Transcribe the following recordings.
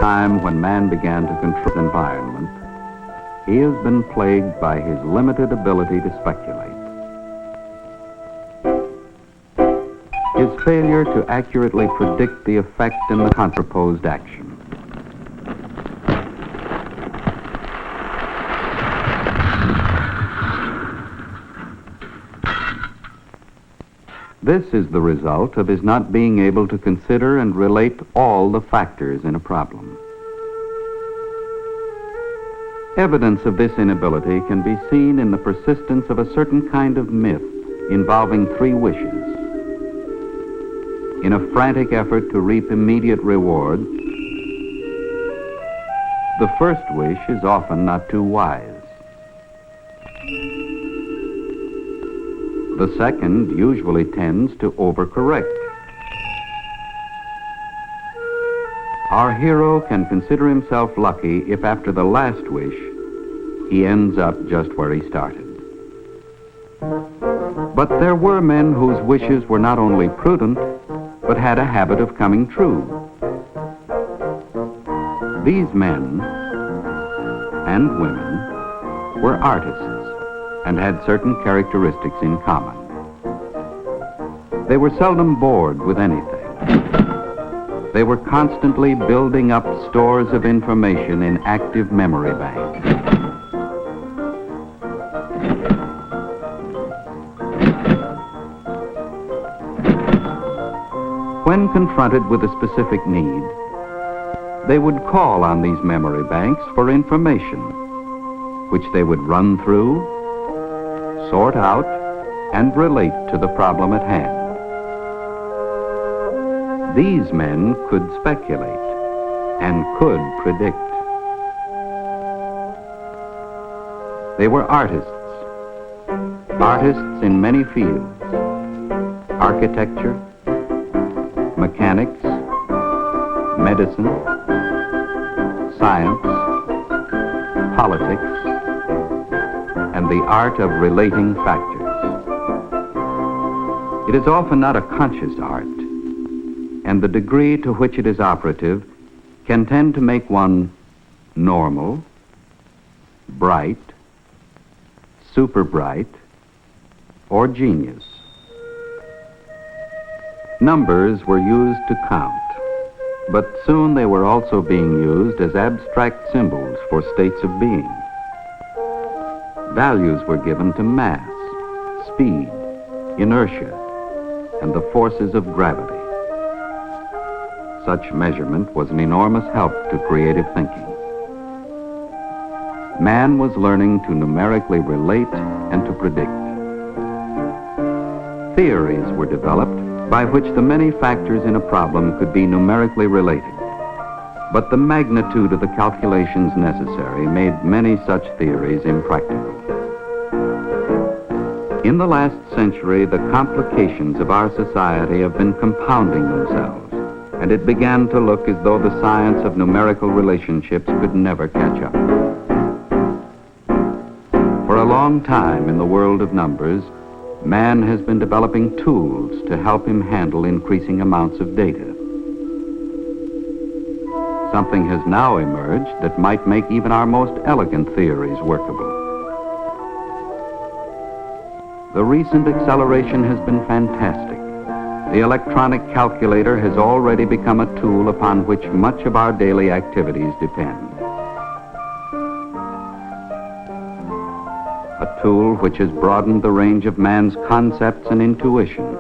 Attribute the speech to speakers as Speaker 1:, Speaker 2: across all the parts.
Speaker 1: Time when man began to control his environment, he has been plagued by his limited ability to speculate. His failure to accurately predict the effect in the contraposed action. This is the result of his not being able to consider and relate all the factors in a problem. Evidence of this inability can be seen in the persistence of a certain kind of myth involving three wishes. In a frantic effort to reap immediate reward, the first wish is often not too wise. The second usually tends to overcorrect. Our hero can consider himself lucky if after the last wish, he ends up just where he started. But there were men whose wishes were not only prudent, but had a habit of coming true. These men and women were artists and had certain characteristics in common. They were seldom bored with anything. They were constantly building up stores of information in active memory banks. When confronted with a specific need, they would call on these memory banks for information, which they would run through, sort out, and relate to the problem at hand. These men could speculate and could predict. They were artists in many fields: architecture, mechanics, medicine, science, politics, and the art of relating factors. It is often not a conscious art, and the degree to which it is operative can tend to make one normal, bright, super bright, or genius. Numbers were used to count, but soon they were also being used as abstract symbols for states of being. Values were given to mass, speed, inertia, and the forces of gravity. Such measurement was an enormous help to creative thinking. Man was learning to numerically relate and to predict. Theories were developed by which the many factors in a problem could be numerically related. But the magnitude of the calculations necessary made many such theories impractical. In the last century, the complications of our society have been compounding themselves, and it began to look as though the science of numerical relationships could never catch up. For a long time in the world of numbers, man has been developing tools to help him handle increasing amounts of data. Something has now emerged that might make even our most elegant theories workable. The recent acceleration has been fantastic. The electronic calculator has already become a tool upon which much of our daily activities depend. A tool which has broadened the range of man's concepts and intuition,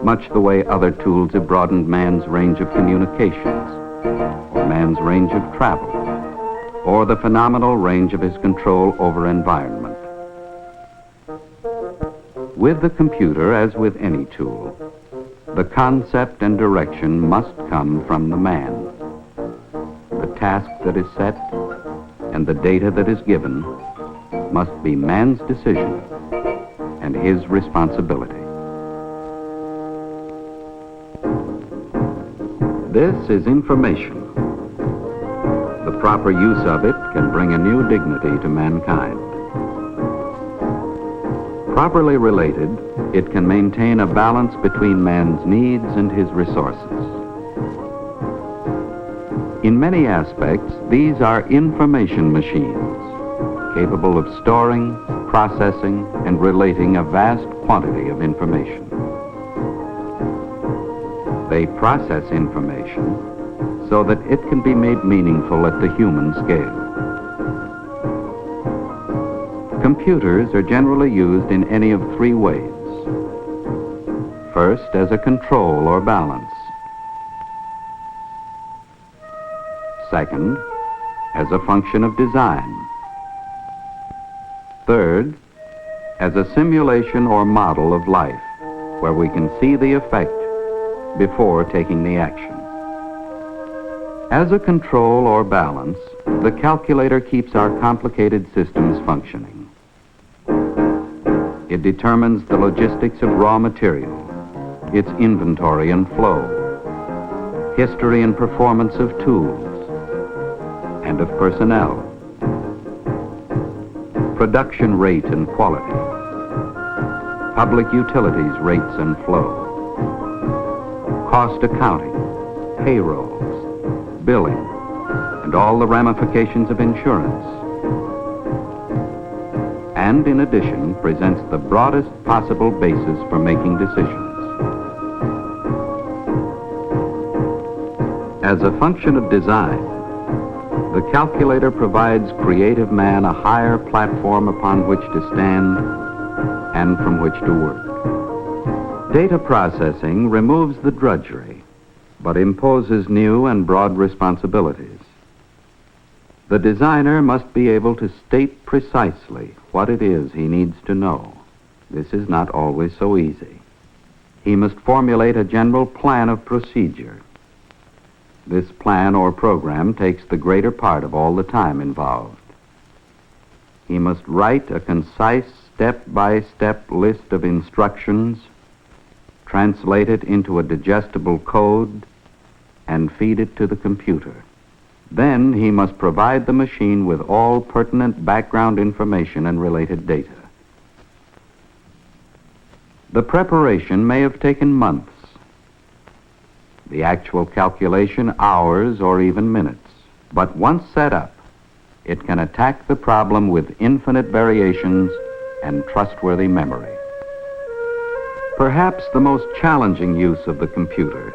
Speaker 1: much the way other tools have broadened man's range of communications, or man's range of travel, or the phenomenal range of his control over environment. With the computer, as with any tool, the concept and direction must come from the man. The task that is set and the data that is given must be man's decision and his responsibility. This is information. The proper use of it can bring a new dignity to mankind. Properly related, it can maintain a balance between man's needs and his resources. In many aspects, these are information machines, capable of storing, processing, and relating a vast quantity of information. They process information so that it can be made meaningful at the human scale. Computers are generally used in any of three ways. First, as a control or balance. Second, as a function of design. Third, as a simulation or model of life, where we can see the effect before taking the action. As a control or balance, the calculator keeps our complicated systems functioning. It determines the logistics of raw material, its inventory and flow, history and performance of tools, and of personnel, production rate and quality, public utilities rates and flow, cost accounting, payrolls, billing, and all the ramifications of insurance. And in addition, presents the broadest possible basis for making decisions. As a function of design, the calculator provides creative man a higher platform upon which to stand and from which to work. Data processing removes the drudgery, but imposes new and broad responsibilities. The designer must be able to state precisely what it is he needs to know. This is not always so easy. He must formulate a general plan of procedure. This plan or program takes the greater part of all the time involved. He must write a concise step-by-step list of instructions, translate it into a digestible code, and feed it to the computer. Then he must provide the machine with all pertinent background information and related data. The preparation may have taken months, the actual calculation hours or even minutes. But once set up, it can attack the problem with infinite variations and trustworthy memory. Perhaps the most challenging use of the computer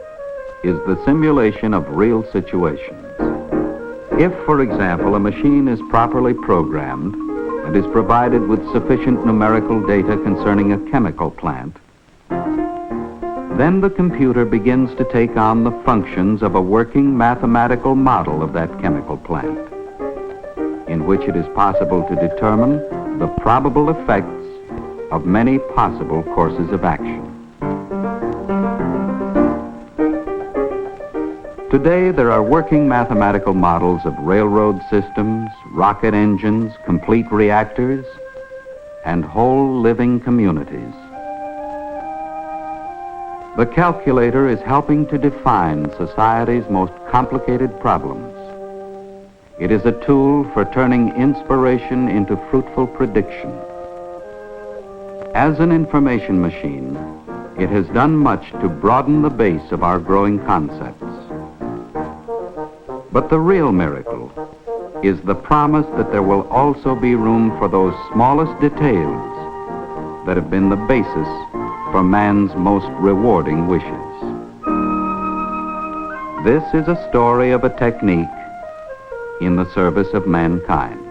Speaker 1: is the simulation of real situations. If, for example, a machine is properly programmed and is provided with sufficient numerical data concerning a chemical plant, then the computer begins to take on the functions of a working mathematical model of that chemical plant, in which it is possible to determine the probable effects of many possible courses of action. Today, there are working mathematical models of railroad systems, rocket engines, complete reactors, and whole living communities. The calculator is helping to define society's most complicated problems. It is a tool for turning inspiration into fruitful prediction. As an information machine, it has done much to broaden the base of our growing concepts. But the real miracle is the promise that there will also be room for those smallest details that have been the basis for man's most rewarding wishes. This is a story of a technique in the service of mankind.